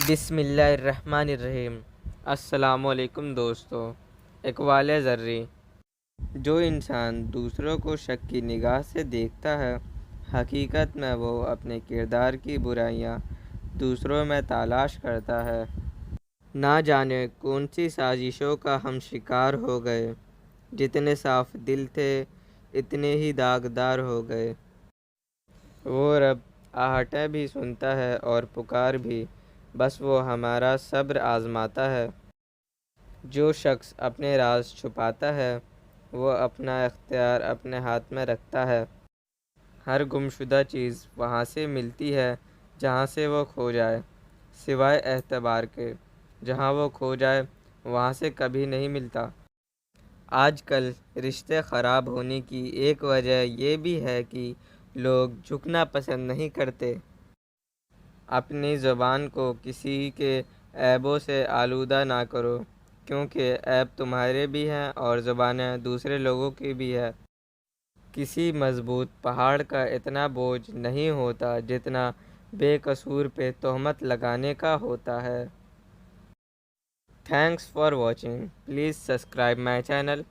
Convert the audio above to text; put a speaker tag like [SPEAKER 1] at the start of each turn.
[SPEAKER 1] بسم اللہ الرحمن الرحیم۔ السلام علیکم دوستو۔ اقوال ذرّی: جو انسان دوسروں کو شک کی نگاہ سے دیکھتا ہے، حقیقت میں وہ اپنے کردار کی برائیاں دوسروں میں تلاش کرتا ہے۔ نہ جانے کون سی سازشوں کا ہم شکار ہو گئے، جتنے صاف دل تھے اتنے ہی داغدار ہو گئے۔ وہ رب آہٹیں بھی سنتا ہے اور پکار بھی، بس وہ ہمارا صبر آزماتا ہے۔ جو شخص اپنے راز چھپاتا ہے وہ اپنا اختیار اپنے ہاتھ میں رکھتا ہے۔ ہر گمشدہ چیز وہاں سے ملتی ہے جہاں سے وہ کھو جائے، سوائے اعتبار کے۔ جہاں وہ کھو جائے وہاں سے کبھی نہیں ملتا۔ آج کل رشتے خراب ہونے کی ایک وجہ یہ بھی ہے کہ لوگ جھکنا پسند نہیں کرتے۔ اپنی زبان کو کسی کے عیبوں سے آلودہ نہ کرو، کیونکہ عیب تمہارے بھی ہیں اور زبانیں دوسرے لوگوں کی بھی ہیں۔ کسی مضبوط پہاڑ کا اتنا بوجھ نہیں ہوتا جتنا بے قصور پہ تہمت لگانے کا ہوتا ہے۔ Thanks for watching. Please subscribe my channel.